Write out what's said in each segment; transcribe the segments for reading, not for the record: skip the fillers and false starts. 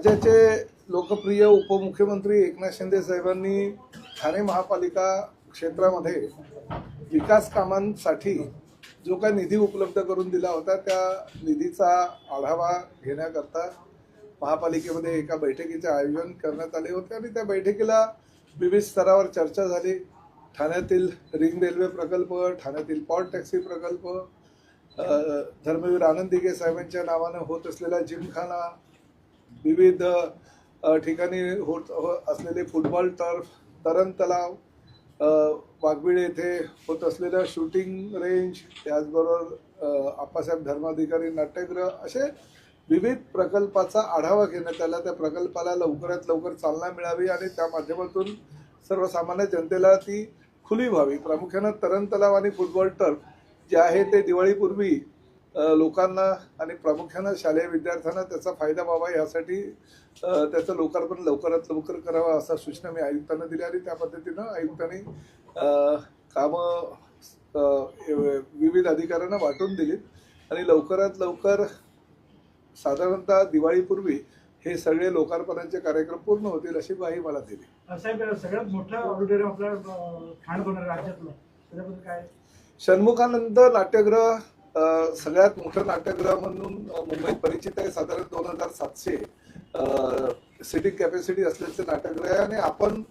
राज्याचे लोकप्रिय उपमुख्यमंत्री एकनाथ शिंदे साहेबांनी ठाणे महापालिका क्षेत्रामध्ये विकास कामांसाठी जो काही निधी उपलब्ध करून दिला होता त्या निधीचा आढावा घेण्याकरता महापालिकेमध्ये एका बैठकीचे आयोजन करण्यात आले होते आणि त्या बैठकीला विविध स्तरावर चर्चा झाली। ठाण्यातील रिंग रेल्वे प्रकल्प, ठाण्यातील पॉर्ट टॅक्सी प्रकल्प, धर्मवीर आनंद दिघे साहेबांच्या नावाने होत असलेला जिमखाना, विविध ठिकाणी होत असलेले फुटबॉल टर्फ, तरण तलाव, वाघबिळे येथे होत असलेलं शूटिंग रेंज, त्याचबरोबर आप्पासाहेब धर्माधिकारी नाट्यगृह, असे विविध प्रकल्पाचा आढावा घेण्यात आला। त्या प्रकल्पाला लवकरात लवकर चालना मिळावी आणि त्या माध्यमातून सर्वसामान्य जनतेला ती खुली व्हावी। प्रामुख्याने तरण तलाव आणि फुटबॉल टर्फ जे आहे ते दिवाळीपूर्वी लोकांना आणि प्रामुख्याने शालेय विद्यार्थ्यांना त्याचा फायदा व्हावा यासाठी त्याचं लोकार्पण लवकरात लवकर करावं असा सूचना मी आयुक्तांना दिली आणि त्या पद्धतीनं आयुक्तांनी कामं विविध अधिकाऱ्यांना वाटून दिलीत आणि लवकरात लवकर साधारणतः दिवाळीपूर्वी हे सगळे लोकार्पणाचे कार्यक्रम पूर्ण होतील अशी ग्वाही मला दिली। साहेब, सगळ्यात मोठा ऑडिटोरियम आपला ठाणे होणार राज्यातलं, त्याच्याबद्दल काय? षण्मुखानंद नाट्यगृह सगळ्यात मोठं नाट्यगृह म्हणून मुंबईत परिचित आहे। साधारण 2700 सिटिंग कॅपॅसिटी असल्याचे नाट्यगृह आहे आणि आपण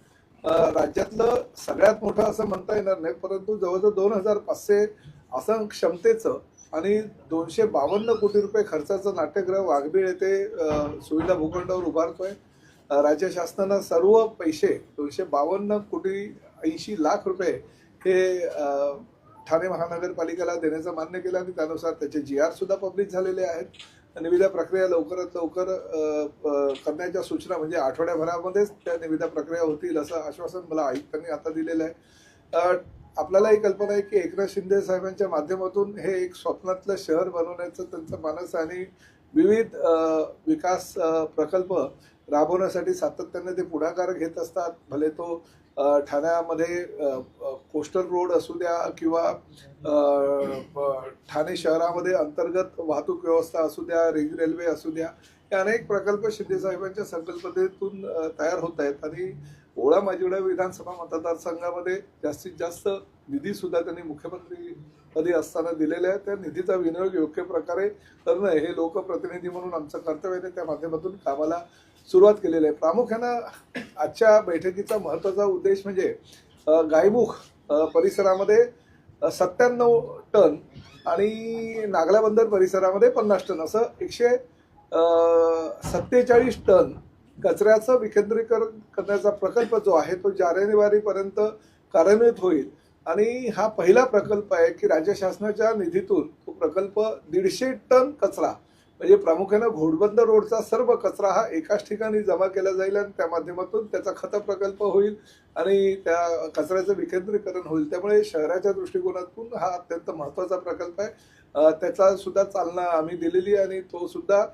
राज्यातलं सगळ्यात मोठं असं म्हणता येणार नाही, परंतु जवळजवळ 2500 असं क्षमतेचं आणि 252 कोटी रुपये खर्चाचं नाट्यगृह वाघबीळ येथे सुविधा भूखंडावर उभारतोय। राज्य शासनानं सर्व पैसे 252 कोटी 80 लाख रुपये हे ठाणे महानगरपालिकेला देण्याचं मान्य केलं आणि त्यानुसार त्याचे GR सुद्धा पब्लिश झालेले आहेत। निविदा प्रक्रिया लवकरात लवकर करण्याच्या सूचना म्हणजे आठवड्याभरामध्येच त्या निविदा प्रक्रिया होतील असं आश्वासन मला आयुक्तांनी आता दिलेलं आहे। आपल्याला ही कल्पना आहे की एकनाथ शिंदे साहेबांच्या माध्यमातून हे एक स्वप्नातलं शहर बनवण्याचं त्यांचं मानस आणि विविध विकास प्रकल्प राबवण्यासाठी सातत्याने ते पुढाकार घेत असतात। भले तो ठाण्यामध्ये कोस्टल रोड असू द्या किंवा ठाणे शहरामध्ये अंतर्गत वाहतूक व्यवस्था असू द्या, रिंग रेल्वे असू द्या, हे अनेक प्रकल्प शिंदे साहेबांच्या संकल्पनेतून तयार होत आहेत आणि ओळा माजिवडा विधानसभा मतदारसंघामध्ये जास्तीत जास्त निधी सुद्धा त्यांनी मुख्यमंत्री पदी असताना दिलेले आहे। त्या निधीचा विनियोग योग्य प्रकारे करणं हे लोकप्रतिनिधी म्हणून आमचं कर्तव्य आहे। त्या माध्यमातून कामाला सुरुवात केलेली आहे। प्रामुख्यानं आजच्या बैठकीचा महत्त्वाचा उद्देश म्हणजे गायमुख परिसरामध्ये 97 टन आणि नागला बंदर परिसरामध्ये 50 टन असं 147 टन कचऱ्याचं विकेंद्रीकरण करण्याचा प्रकल्प जो आहे तो जानेवारीपर्यंत कार्यान्वित होईल आणि हा पहिला प्रकल्प आहे की राज्य शासनाच्या निधीतून तो प्रकल्प 150 टन कचरा म्हणजे प्रामुख्याने घोडबंदर रोडचा सर्व कचरा हा एकाच ठिकाणी जमा केला जाईल आणि त्या माध्यमातून त्याचा खत प्रकल्प होईल आणि त्या कचऱ्याचं विकेंद्रीकरण होईल। त्यामुळे शहराच्या दृष्टिकोनातून हा अत्यंत महत्त्वाचा प्रकल्प आहे। त्याचा सुद्धा चालना आम्ही दिलेली आहे आणि तो सुद्धा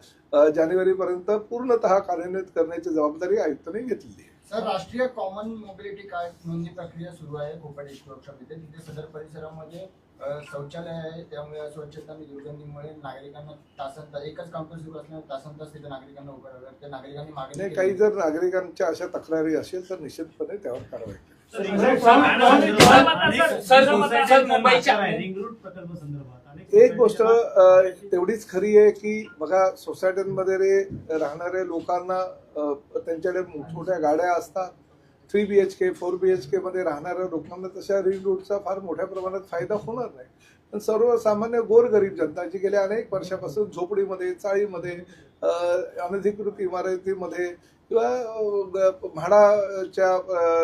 जानेवारीपर्यंत पूर्णतः कार्यान्वित करण्याची जबाबदारी आयुक्तांनी घेतलेली आहे। सर, राष्ट्रीय कॉमन मोबिलिटी कार्ड नोंदणी प्रक्रिया सुरू आहे कोपाडी वर्कशॉपमध्ये। तिथे सदर परिसरामध्ये शौचालय आहे, त्यामुळे स्वच्छता आणि दुर्गंधीमुळे नागरिकांना तासन एकच काउंटर सुरू असल्यामुळे तासन तास तिथे नागरिकांना उभं राहावं लागतं। नागरिकांनी मागणी काही जर नागरिकांच्या अशा तक्रारी असेल तर निश्चितपणे त्यावर कारवाई करेल। एक गोष्ट तेवढीच खरी आहे की बघा, सोसायट्यांमध्ये राहणारे लोकांना त्यांच्याकडे मोठमोठ्या गाड्या असतात। 3 BHK 4 BHK मध्ये राहणाऱ्या लोकांना तशा रिंग रोडचा फार मोठ्या प्रमाणात फायदा होणार नाही, पण सर्वसामान्य गोरगरीब जनता जी गेल्या अनेक वर्षापासून झोपडीमध्ये, चाळीमध्ये, अनधिकृत इमारतीमध्ये किंवा म्हाडाच्या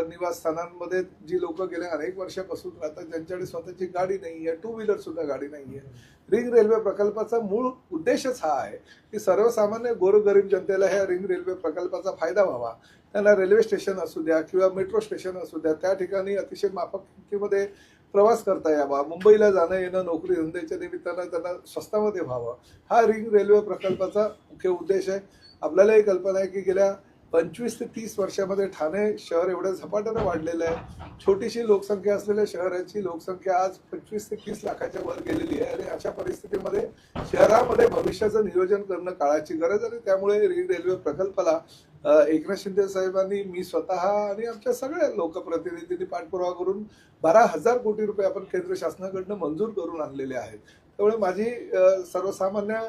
निवासस्थानांमध्ये जी लोक गेल्या अनेक वर्षापासून राहतात, ज्यांच्याकडे स्वतःची गाडी नाही आहे, 2 व्हीलर सुद्धा गाडी नाही आहे, रिंग रेल्वे प्रकल्पाचा मूळ उद्देशच हा आहे की सर्वसामान्य गोरगरीब जनतेला ह्या रिंग रेल्वे प्रकल्पाचा फायदा व्हावा। त्यांना रेल्वे स्टेशन असू द्या किंवा मेट्रो स्टेशन असू द्या, त्या ठिकाणी अतिशय माफक किमतीमध्ये प्रवास करता यावा, मुंबईला जाणं येणं नोकरी धंद्याच्या निमित्तानं त्यांना स्वस्तामध्ये व्हावं, हा रिंग रेल्वे प्रकल्पाचा मुख्य उद्देश आहे। आपल्याला ही कल्पना आहे की गेल्या 25 ते 30 वर्षामध्ये ठाणे शहर एवढं झपाट्यानं वाढलेलं आहे. छोटीशी लोकसंख्या असलेल्या शहराची लोकसंख्या आज 25 ते 30 लाखाच्या वर गेलेली आहे आणि अशा परिस्थितीमध्ये शहरामध्ये भविष्याचं नियोजन करणं काळाची गरज आणि त्यामुळे रेल्वे प्रकल्पाला एकनाथ शिंदे साहेबांनी, मी स्वतः आणि आमच्या सगळ्या लोकप्रतिनिधींनी पाठपुरावा करून 12,000 कोटी रुपये आपण केंद्र शासनाकडनं मंजूर करून आणलेले आहेत. त्यामुळे माझी सर्वसामान्य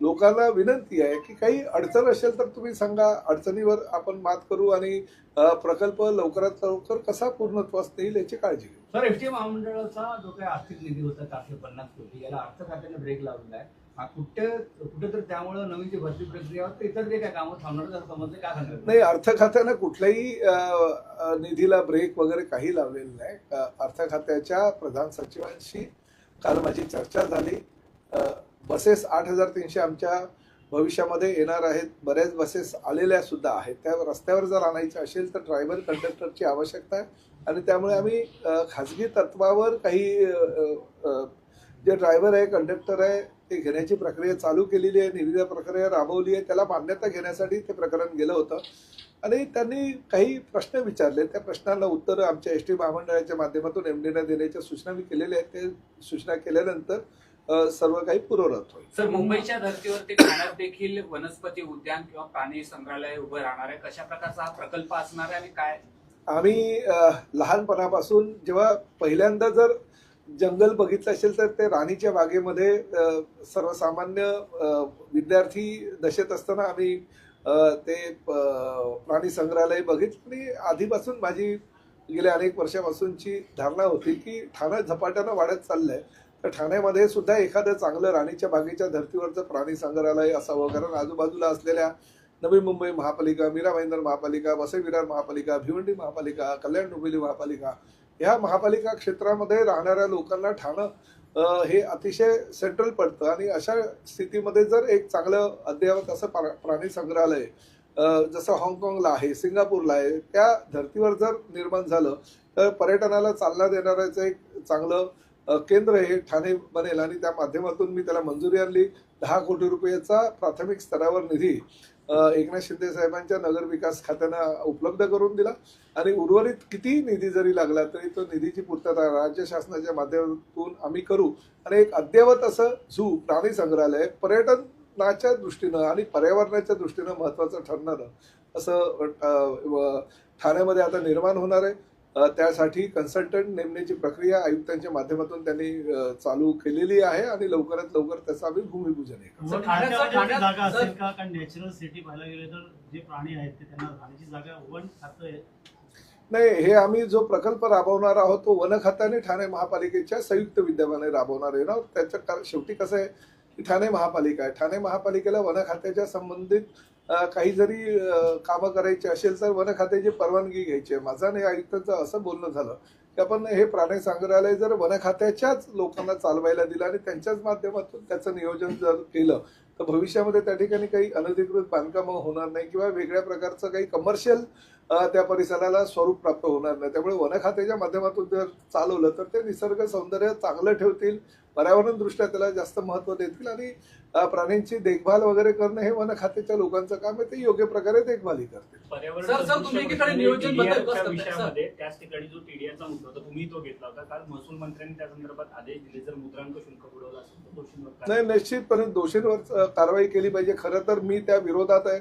लोकांना विनंती आहे की काही अडचण असेल तर तुम्ही सांगा, अडचणीवर आपण मात करू आणि प्रकल्प लवकरात लवकर कसा पूर्णत्वास येईल याची काळजी घेऊ. सर, एसटी महामंडळाचा जो काही आर्थिक निधी होता 450 कोटी, याला अर्थ खात्याने ब्रेक लावलेला आहे. कुठे तर त्यामुळे नवीन जी भरती प्रक्रिया होती, इतर जे काय कामं थांबणार असं समजलं, काय सांगणार? नाही, अर्थ खात्यानं कुठल्याही निधीला ब्रेक वगैरे काही लावलेलं नाही. अर्थ खात्याच्या प्रधान सचिवांशी काल माझी चर्चा झाली. बसेस 8,300 आमच्या भविष्यामध्ये येणार आहेत. बऱ्याच बसेस आलेल्या सुद्धा आहेत. त्या रस्त्यावर जर आणायचं असेल तर ड्रायव्हर कंडक्टरची आवश्यकता आहे आणि त्यामुळे आम्ही खाजगी तत्वावर काही जे ड्रायव्हर आहे, कंडक्टर आहे, ते घेण्याची प्रक्रिया चालू केलेली आहे, निविदा प्रक्रिया राबवली आहे. त्याला मान्यता घेण्यासाठी ते प्रकरण गेलं होतं आणि त्यांनी काही प्रश्न विचारले. त्या प्रश्नांना उत्तरं आमच्या एसटी महामंडळाच्या माध्यमातून एमडीने देण्याच्या सूचना मी केलेल्या आहेत. ते सूचना केल्यानंतर सर्व काही पूर्ववत होईल. सर, मुंबईच्या धर्तीवरती ठाण्यात देखील वनस्पती उद्यान किंवा प्राणी संग्रहालय उभं राहणार आहे. कशा प्रकारचा हा प्रकल्प असणार आहे आणि काय? आम्ही लहानपणापासून जेव्हा पहिल्यांदा जर जंगल बघितलं असेल तर ते राणीच्या बागेमध्ये सर्वसामान्य विद्यार्थी दशेत असताना आम्ही ते प्राणी संग्रहालय बघितलं आणि आधीपासून माझी गेल्या अनेक वर्षापासूनची धारणा होती की ठाणं झपाट्यानं वाढत चाललंय, तर ठाण्यामध्ये सुद्धा एखादं चांगलं राणीच्या बागेच्या धर्तीवरचं प्राणी संग्रहालय असावं. कारण आजूबाजूला असलेल्या नवी मुंबई महापालिका, मीरा भाईंदर महापालिका, वसई विरार महापालिका, भिवंडी महापालिका, कल्याण डोंबिवली महापालिका, ह्या महापालिका क्षेत्रामध्ये राहणाऱ्या लोकांना ठाणं हे अतिशय सेंट्रल पडतं आणि अशा स्थितीमध्ये जर एक चांगलं अद्ययावत असं प्राणी संग्रहालय जसं हाँगकाँगला आहे, सिंगापूरला आहे, त्या धर्तीवर जर निर्माण झालं तर पर्यटनाला चालना देणाऱ्याचं एक चांगलं केंद्र हे ठाणे बनेल आणि त्या माध्यमातून मी त्याला मंजुरी आणली. 10 कोटी रुपयाचा प्राथमिक स्तरावर निधी एकनाथ शिंदे साहेबांच्या नगर विकास खात्यानं उपलब्ध करून दिला आणि उर्वरित किती निधी जरी लागला तरी तो निधीची पूर्तता राज्य शासनाच्या माध्यमातून आम्ही करू आणि एक अद्ययावत असं झू प्राणी संग्रहालय पर्यटनाच्या दृष्टीनं आणि पर्यावरणाच्या दृष्टीनं महत्त्वाचं ठरणारं असं ठाण्यामध्ये आता निर्माण होणार आहे. त्यासाठी कन्सल्टंट नेमण्याची प्रक्रिया आयुक्तांच्या माध्यमातून त्यांनी चालू केलेली आहे आणि लवकरात लवकर त्याचं आम्ही भूमिपूजन आहे. जागा असेल का? कारण नॅचरल सिटी पाहायला गेले तर जे प्राणी आहेत ते त्यांना राहण्याची जागा वन खातं आहे. नाही, हे आम्ही जो प्रकल्प राबवणार आहोत तो वन खातं आणि ठाणे महापालिकेच्या संयुक्त विद्यमाने राबवणार आहे ना. त्याच्या शेवटी कसं आहे की ठाणे महापालिका आहे. ठाणे महापालिकेला वन खात्याच्या संबंधित काही जरी कामं करायची असेल तर वन खात्याची परवानगी घ्यायची आहे. माझं आणि आयुक्तांचं असं बोलणं झालं की आपण हे प्राणी संग्रहालय जर वन खात्याच्याच लोकांना चालवायला दिलं आणि त्यांच्याच माध्यमातून त्याचं नियोजन जर केलं तर भविष्यामध्ये त्या ठिकाणी काही अनधिकृत बांधकामं होणार नाही किंवा वेगळ्या प्रकारचं काही कमर्शियल त्या परिसराला स्वरूप प्राप्त होणार नाही. त्यामुळे वन खात्याच्या माध्यमातून जर चालवलं तर ते निसर्ग सौंदर्य चांगलं ठेवतील, पर्यावरण दृष्ट्या त्याला जास्त महत्त्व देतील आणि प्राण्यांची देखभाल वगैरे करणं हे वन खात्याच्या लोकांचं काम आहे. ते योग्य प्रकारे देखभाली करतील. सर, तुम्ही एकीकडे नियोजन बद्दल कसं विषयामध्ये त्याच ठिकाणी जो टीडीआरचा मुद्दा होता तुम्ही तो घेतला होता. काल महसूल मंत्र्यांनी त्या संदर्भात आदेश दिले, जर मुद्रांक शुल्क बुडवलं असेल तर दोषींवर नाही, निश्चितपणे दोषींवर कारवाई केली पाहिजे. खरं तर मी त्या विरोधात आहे.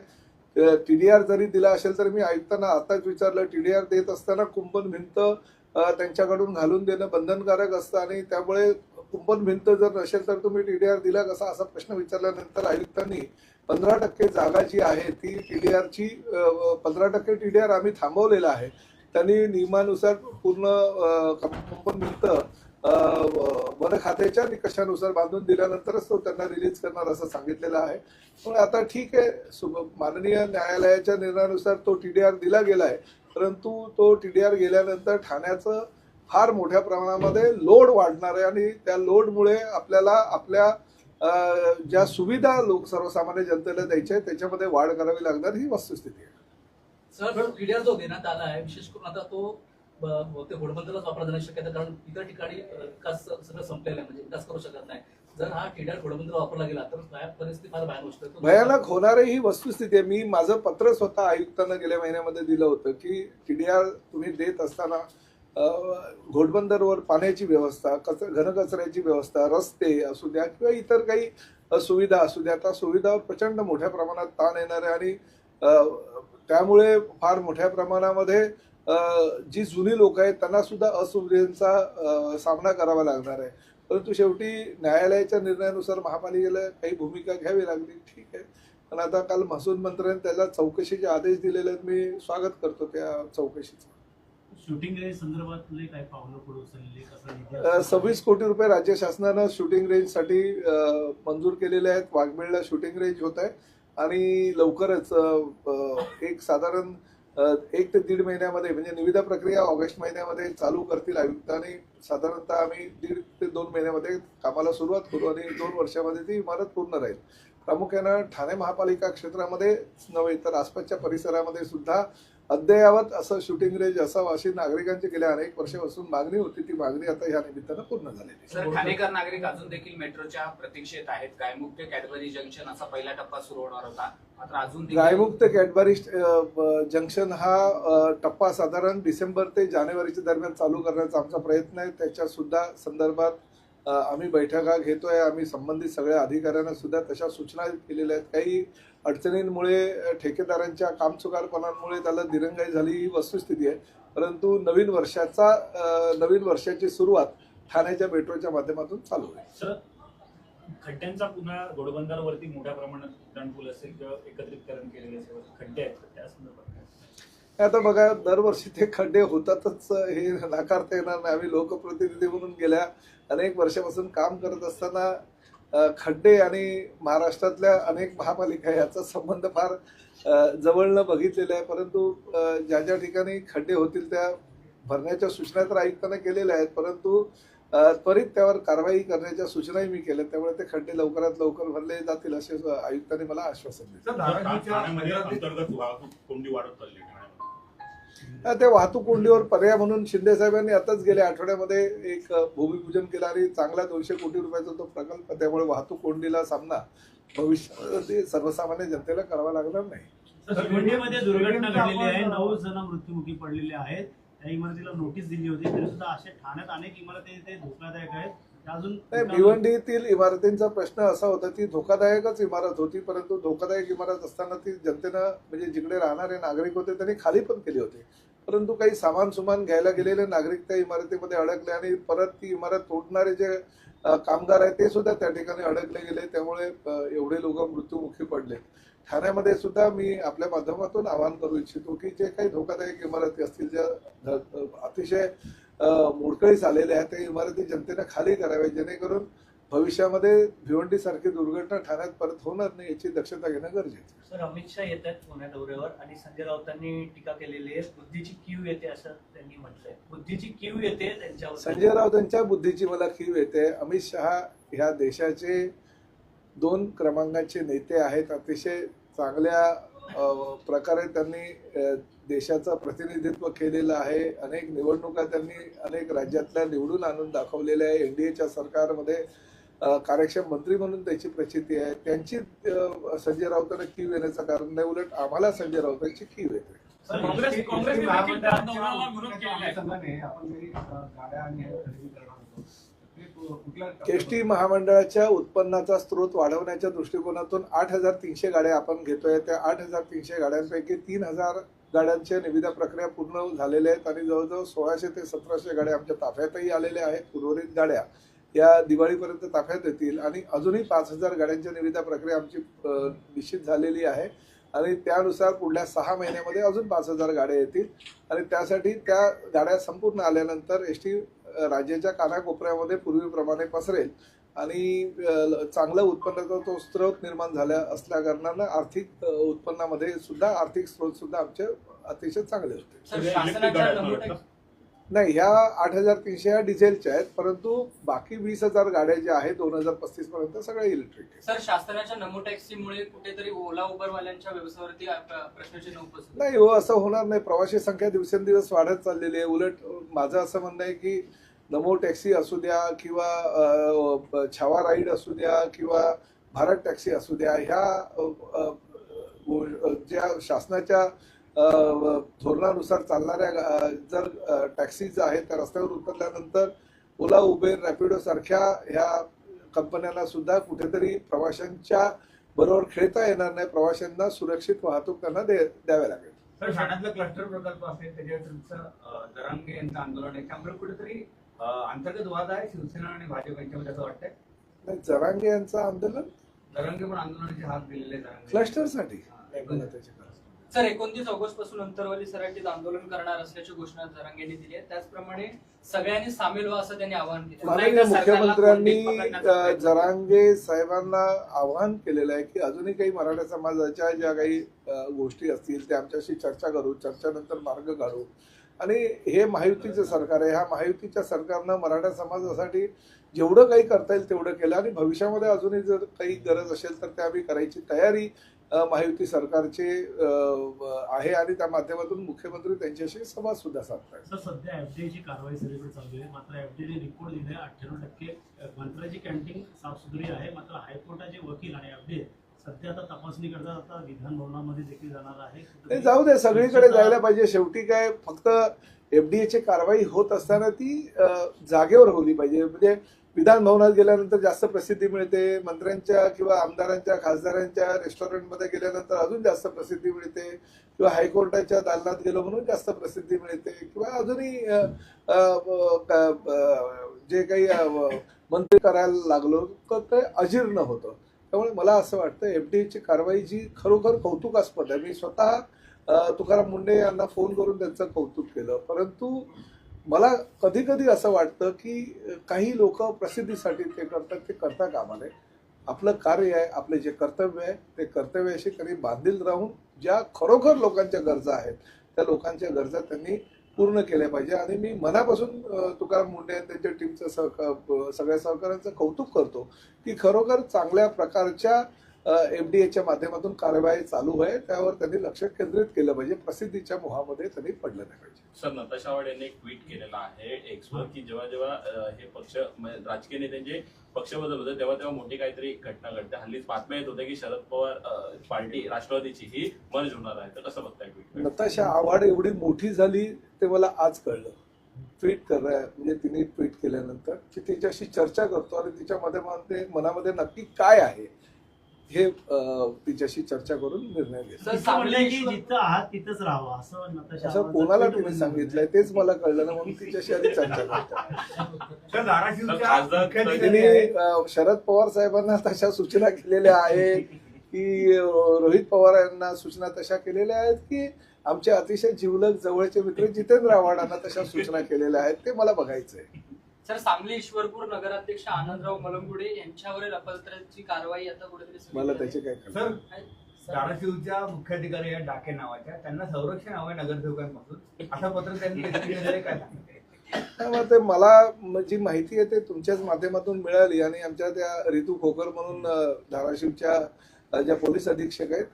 टीडीआर जरी दिला असेल तर मी आयुक्तांना आताच विचारलं, टीडीआर देत असताना कुंपण भिंत त्यांच्याकडून घालून देणं बंधनकारक असतं आणि त्यामुळे कुंपण भिंत जर नसेल तर तुम्ही टीडीआर दिला कसा असा प्रश्न विचारल्यानंतर आयुक्तांनी 15% जागा जी आहे ती टीडीआरची 15% टीडीआर आम्ही थांबवलेला आहे. त्यांनी नियमानुसार पूर्ण कुंपण भिंत वन खात्याच्या निकषानुसार बांधून दिल्यानंतरच तो त्यांना रिलीज करणार असं सांगितलेलं आहे. पण आता ठीक आहे, माननीय न्यायालयाच्या निर्णयानुसार तो टीडीआर दिला गेला आहे, परंतु तो टीडीआर गेल्यानंतर ठाण्याचं फार मोठ्या प्रमाणामध्ये लोड वाढणार आहे आणि त्या लोडमुळे आपल्याला आपल्या ज्या सुविधा सर्वसामान्य जनतेला द्यायच्या आहेत त्याच्यामध्ये वाढ करावी लागणार ही वस्तुस्थिती आहे. सर, टीडीआर जो देण्यात आला आहे विशेष करून आता तो घोडबंदरलाच वापरला जाण्याची शक्यता, कारण इतर ठिकाणी विकास सगळं संपलेलं आहे, म्हणजे विकास करू शकत नाही. जर हा टीडीआर घोडबंदर वापरला गेला तर काय परिस्थिती फार भयानक होऊ शकते. भयानक होणार ही वस्तुस्थिती आहे. मी माझं पत्र स्वतः आयुक्तांना गेल्या महिन्यामध्ये दिलं होतं की टीडीआर तुम्ही देत असताना घोडबंदरवर पाण्याची व्यवस्था, घनकचऱ्याची व्यवस्था, रस्ते असू द्या किंवा इतर काही सुविधा असू द्या, त्या सुविधावर प्रचंड मोठ्या प्रमाणात ताण येणार आहे आणि त्यामुळे फार मोठ्या प्रमाणामध्ये जी जुनी लोक आहेत त्यांना सुद्धा असुविधांचा सामना करावा लागणार आहे. परंतु शेवटी न्यायालयाच्या निर्णयानुसार महापालिकेला काही भूमिका घ्यावी लागली, ठीक आहे. पण आता काल महसूल मंत्र्यांनी त्याला चौकशीचे आदेश दिलेले आहेत. मी स्वागत करतो त्या चौकशीचं. शूटिंग रेंज संदर्भातले काय पावलं पुढे उचलले, कसं निधी 26 कोटी रुपये राज्य शासनानं शूटिंग रेंजसाठी मंजूर केलेले आहेत. वाघमेळला शूटिंग रेंज होत आहे आणि लवकरच एक साधारण 1 ते 1.5 महिन्यामध्ये म्हणजे निविदा प्रक्रिया ऑगस्ट महिन्यामध्ये चालू करतील आयुक्त आणि साधारणतः आम्ही 1.5 ते 2 महिन्यामध्ये कामाला सुरुवात करू आणि 2 वर्षामध्ये ती इमारत पूर्ण राहील. प्रामुख्यानं ठाणे महापालिका क्षेत्रामध्येच नव्हे तर आसपासच्या परिसरामध्ये सुद्धा अद्ययावत असं शूटिंग रेंज असावं अशी नागरिकांची गेल्या अनेक वर्षापासून मागणी होती. ती मागणी आता या निमित्तानं पूर्ण झालेली आहे. सर, ठाणेकर नागरिक अजून देखील मेट्रोच्या प्रतीक्षेत आहेत. गायमुक्त कॅडबरी जंक्शन असा पहिला टप्पा सुरू होणार होता, मात्र अजून गायमुक्त कॅडबरी जंक्शन हा टप्पा साधारण डिसेंबर ते जानेवारीच्या दरम्यान चालू करण्याचा आमचा प्रयत्न आहे. त्याच्या सुद्धा संदर्भात आम्ही बैठका घेतोय. आम्ही संबंधित सगळ्या अधिकाऱ्यांना सुद्धा तशा सूचना केलेल्या आहेत. काही अडचणींमुळे ठेकेदारांच्या कामचुकारपणांमुळे त्याला दिरंगाई झाली ही वस्तुस्थिती आहे. परंतु नवीन वर्षाची सुरुवात ठाण्याच्या मेट्रोच्या माध्यमातून चालू आहे. सर, खड्ड्यांचा पुन्हा घोडबंदरवरती मोठ्या प्रमाणात उड्डाणपूल असेल किंवा एकत्रितकरण केलेले असेल, खड्डे आहेत त्या संदर्भात आता बघा, दरवर्षी ते खड्डे होतातच हे नाकारता येणार नाही. आम्ही लोकप्रतिनिधी म्हणून गेल्या अनेक वर्षापासून काम करत असताना खड्डे आणि महाराष्ट्रातल्या अनेक महापालिका याचा संबंध फार जवळनं बघितलेला आहे. परंतु ज्या ज्या ठिकाणी खड्डे होतील त्या भरण्याच्या सूचना तर आयुक्तांना केलेल्या आहेत, परंतु त्वरित त्यावर कारवाई करण्याच्या सूचनाही मी केल्या. त्यामुळे ते खड्डे लवकरात लवकर भरले जातील असे आयुक्तांनी मला आश्वासन दिले. ठाण्यामध्ये अंतर्गत वाहतूक कोंडी वाढत चालली आहे. त्या वाहतूक कोंडीवर पर्याय म्हणून शिंदे साहेबांनी आताच गेल्या आठवड्यामध्ये एक भूमिपूजन केलं आणि चांगला 200 कोटी रुपयाचा तो प्रकल्प. त्यामुळे वाहतूक कोंडीला सामना भविष्यामध्ये सर्वसामान्य जनतेला करावा लागणार नाही. भिवंडीमध्ये दुर्घटना घडलेली आहे, 9 जण मृत्युमुखी पडलेले आहेत. त्या इमारतीला नोटीस दिली होती, तरी सुद्धा अशा ठाण्यात अनेक इमारती ते धोकादायक आहेत. अजून भिवंडीतील इमारतींचा प्रश्न असा होता, ती धोकादायकच इमारत होती. परंतु धोकादायक इमारत असताना ती जनतेनं म्हणजे जिकडे राहणारे नागरिक होते त्यांनी खाली पण केली होती. परंतु काही सामान घ्यायला गेलेले नागरिक त्या इमारतीमध्ये अडकले आणि परत ती इमारत तोडणारे जे कामगार आहेत ते सुद्धा त्या ठिकाणी अडकले गेले. त्यामुळे एवढे लोक मृत्युमुखी पडले. ठाण्यामध्ये सुद्धा मी आपल्या माध्यमातून आवाहन करू इच्छितो की जे काही धोकादायक इमारती असतील, ज्या अतिशय मोडकळीस आलेल्या आहेत, त्या इमारती जनतेने खाली कराव्या, जेणेकरून भविष्यामध्ये भिवंडी सारखी दुर्घटना ठाण्यात परत होणार नाही याची दक्षता घेणं गरजेचं आहे. सर, अमित शहा येत आहेत पुण्या दौऱ्यावर आणि संजय राऊतांनी टीका केलेली आहे. बुद्धीची कीव येते असं त्यांनी म्हटलंय. बुद्धीची कीव येते त्यांच्यावर. संजय राऊतांच्या बुद्धीची मला कीव येते. अमित शहा ह्या देशाचे 2 क्रमांकाचे नेते आहेत. अतिशय चांगल्या प्रकारे त्यांनी देशाचं प्रतिनिधित्व केलेलं आहे. अनेक निवडणुका त्यांनी अनेक राज्यातल्या निवडून आणून दाखवलेल्या आहे. एनडीएच्या सरकारमध्ये कार्यक्षम मंत्री म्हणून त्याची प्रचिती आहे. त्यांची संजय राऊतांना कीव येण्याचं कारण नाही, उलट आम्हाला संजय राऊतांची कीव येते. एसटी महामंडळाच्या उत्पन्नाचा स्रोत वाढवण्याच्या दृष्टिकोनातून 8,300 गाड्या आपण घेतोय. त्या 8,300 गाड्यांपैकी 3,000 गाड्यांच्या निविदा प्रक्रिया पूर्ण झालेल्या आहेत आणि जवळजवळ 1600 ते 1700 गाड्या आमच्या ताफ्यातही आलेल्या आहेत. उर्वरित गाड्या या दिवाळीपर्यंत ताफ्यात येतील आणि अजूनही 5,000 गाड्यांच्या निविदा प्रक्रिया आमची निश्चित झालेली आहे आणि त्यानुसार पुढल्या 6 महिन्यामध्ये अजून 5,000 गाड्या येतील आणि त्यासाठी त्या गाड्या संपूर्ण आल्यानंतर एसटी राज्याच्या कानाकोपऱ्यामध्ये पूर्वीप्रमाणे पसरेल आणि चांगलं उत्पन्नाचा तो स्रोत निर्माण झाला असल्या कारणानं आर्थिक उत्पन्नामध्ये सुद्धा आर्थिक स्रोत सुद्धा आमचे अतिशय चांगले होते. नाही, ह्या 8,300 ह्या डिझेलच्या आहेत, परंतु बाकी 20,000 गाड्या ज्या आहेत 2035 पर्यंत सगळ्या इलेक्ट्रिक आहेत. सर, शासनाच्या नमो टॅक्सीमुळे कुठेतरी ओला उबरवाल्यांच्या व्यवसायावरती प्रश्नचिन्ह उपस्थित नाही हो, असं होणार नाही. प्रवासी संख्या दिवसेंदिवस वाढत चाललेली आहे. उलट माझं असं म्हणणं आहे की नमो टॅक्सी असू द्या किंवा छावा राईड असू द्या किंवा भारत टॅक्सी असू द्या, ह्या ज्या शासनाच्या धोरणानुसार चालणाऱ्या जर टॅक्सीज आहेत त्या रस्त्यावर उतरल्यानंतर ओला, उबेर, रॅपिडो सारख्या ह्या कंपन्यांना सुद्धा कुठेतरी प्रवाशांच्या बरोबर खेळता येणार नाही, प्रवाशांना सुरक्षित वाहतूक त्यांना द्यावे लागेल. तर ठाण्यातला क्लस्टर प्रकल्प असेल त्याच्यावर जरांगे यांचं आंदोलन आहे, त्यामुळे कुठेतरी अंतर्गत वाद आहे शिवसेना आणि भाजप यांच्यामध्ये असं वाटतंय. नाही, जरांगे यांचं आंदोलन जरांगे पण आंदोलनाचे हात दिलेले जरांगे क्लस्टरसाठी. सर 29 ऑगस्ट पासून अंतरवाली सराटीत आंदोलन करणार असल्याची घोषणा जरांगेंनी दिली आहे. त्याचप्रमाणे सगळ्यांनी सामील व्हा असं त्यांनी आवाहन केलं. माननीय मुख्यमंत्र्यांनी जरांगे साहेबांना आवाहन केलेलं आहे की अजूनही काही मराठा समाजाच्या ज्या काही गोष्टी असतील त्या आमच्याशी चर्चा करू, चर्चेनंतर मार्ग काढू. आणि हे महायुतीचं सरकार आहे, ह्या महायुतीच्या सरकारनं मराठा समाजासाठी जेवढं काही करता येईल तेवढं केलं आणि भविष्यामध्ये अजूनही जर काही गरज असेल तर त्या आम्ही करायची तयारी महायुती सरकारचे आहे आणि त्या माध्यमातून मुख्यमंत्री त्यांच्याशी संवाद सुद्धा साधतात. सर सध्या एफडीआयची कारवाई सगळीकडे चालू आहे, मात्र एफडीआयने रिपोर्ट दिले 98% मंत्र्याची कॅन्टीन साफसुथरी आहे. मात्र हायकोर्टाचे वकील आणि एफडीआय सध्या आता तपासणी करतात, आता विधान भवनामध्ये देखील जाणार आहे. जाऊ दे, सगळीकडे जायला पाहिजे. शेवटी काय फक्त एफडीआयची कारवाई होत असताना ती जागेवर होली पाहिजे. म्हणजे विधान भवनात गेल्यानंतर जास्त प्रसिद्धी मिळते, मंत्र्यांच्या किंवा आमदारांच्या खासदारांच्या रेस्टॉरंटमध्ये गेल्यानंतर अजून जास्त प्रसिद्धी मिळते, किंवा हायकोर्टाच्या दालनात गेलो म्हणून जास्त प्रसिद्धी मिळते, किंवा अजूनही जे काही मंत्री करायला लागलो तर ते अजीर्ण होतं. त्यामुळे मला असं वाटतं एफडीआयची कारवाई जी खरोखर कौतुकास्पद आहे. मी स्वतः तुकाराम मुंडे यांना फोन करून त्यांचं कौतुक केलं, परंतु मला कधी कधी असं वाटतं की काही लोक प्रसिद्धीसाठी ते करतात, ते करता कामा नये. आपलं कार्य आहे, आपले जे कर्तव्य आहे ते कर्तव्याशी त्यांनी बांधील राहून ज्या खरोखर लोकांच्या गरजा आहेत त्या लोकांच्या गरजा त्यांनी पूर्ण केल्या पाहिजे. आणि मी मनापासून तुकाराम मुंडे आणि त्यांच्या टीमचं सगळ्या सहकाऱ्यांचं कौतुक करतो की खरोखर चांगल्या प्रकारच्या एफडीआयच्या माध्यमातून कारवाई चालू आहे, त्यावर त्यांनी लक्ष केंद्रित केलं पाहिजे. प्रसिद्धीच्या मोहामध्ये त्यांनी पडलं नाही पाहिजे. सर, नताशा वाड यांनी एक ट्विट केलेलं आहे एक्सवर की जेव्हा जेव्हा हे पक्ष राजकीय नेत्यांचे पक्ष बदल होते तेव्हा तेव्हा मोठी काहीतरी घटना घडते. हल्लीच बातम्या येत होत्या की शरद पवार पार्टी राष्ट्रवादीची ही मर्ज होणार आहे, तर कसं बघताय ट्विट? नताशा आव्हाड एवढी मोठी झाली ते मला आज कळलं. ट्विट म्हणजे तिने ट्विट केल्यानंतर की तिच्याशी चर्चा करतो आणि तिच्या मनामध्ये नक्की काय आहे हे तिच्याशी चर्चा करून निर्णय घेतो. जिथं आहात तिथंच राहावं असं नताशा असं कोणाला तिने सांगितलंय तेच मला कळलं ना, म्हणून तिच्याशी आधी चर्चा करतो. तिने शरद पवार साहेबांना तशा सूचना केलेल्या आहेत की रोहित पवार यांना सूचना तशा केलेल्या आहेत की आमचे अतिशय जिवलग जवळचे मित्र जितेंद्र आव्हाडांना तशा सूचना केलेल्या आहेत. ते मला बघायचंय. सर, सांगली ईश्वरपूर नगराध्यक्ष आनंदराव मलंगुडे यांच्यावरील अपहरणाची कारवाई आता कुठेतरी मला त्याचे काय सर, धाराशिवच्या मुख्याधिकारी या डाके नावाच्या त्यांना संरक्षण हवं आहे नगरसेवकांपासून असं पत्र त्यांनी काय सांगितलं? ते मला जी माहिती आहे ते तुमच्याच माध्यमातून मिळाली आणि आमच्या त्या रितू खोकर म्हणून धाराशिवच्या ज्या पोलीस अधीक्षक आहेत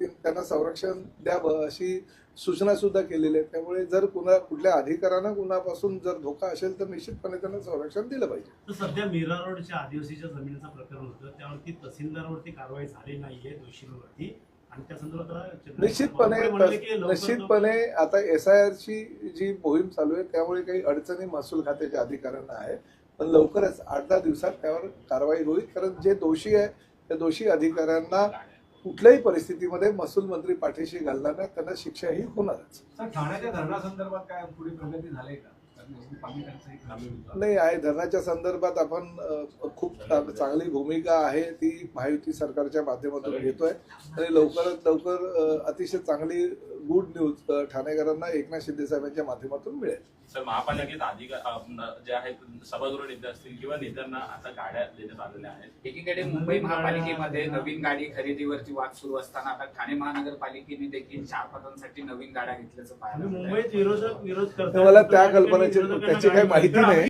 त्यांना संरक्षण द्यावं अशी सूचना सुद्धा केलेली आहे. त्यामुळे जर कुठल्या अधिकाऱ्यांना कुणापासून जर धोका असेल तर निश्चितपणे त्यांना संरक्षण दिलं पाहिजे. तर सध्या मीरा रोडच्या आदिवासीच्या जमिनीचं प्रकरण होतं, त्यावरती तहसीलदारवरती कारवाई झाली नाहीये दोषींवरती, आणि त्या संदर्भात निश्चितपणे आता SIR ची जी मोहीम चालू आहे त्यामुळे काही अडचणी महसूल खात्याच्या अधिकाऱ्यांना आहे, पण लवकरच 8-10 दिवसात त्यावर कारवाई होईल. कारण जे दोषी आहे त्या दोषी अधिकाऱ्यांना कुठल्याही परिस्थितीमध्ये महसूल मंत्री पाठीशी घालणार नाही, त्यांना शिक्षाही होणारच. ठाण्याच्या धरणासंदर्भात काय पुढे प्रगती झाली का? नाही आहे. धरणाच्या संदर्भात आपण खूप चांगली भूमिका आहे ती महायुती सरकारच्या माध्यमातून घेतोय आणि लवकरात लवकर अतिशय चांगली गुड न्यूज ठाणेकरांना एकनाथ शिंदे साहेबांच्या माध्यमातून मिळेल. सर, महापालिकेत अधिकार जे आहेत सभागृह नेते असतील किंवा नेत्यांना आता गाड्या देण्यात आलेल्या आहेत. एकीकडे मुंबई महापालिकेमध्ये नवीन गाडी खरेदीवरती वाद सुरू असताना आता ठाणे महानगरपालिकेने देखील 4 पदांसाठी नवीन गाड्या घेतल्याचं पाहायला मुंबईत विरोध करतात. मला त्या कल्पनेची त्याची काही माहिती नाही.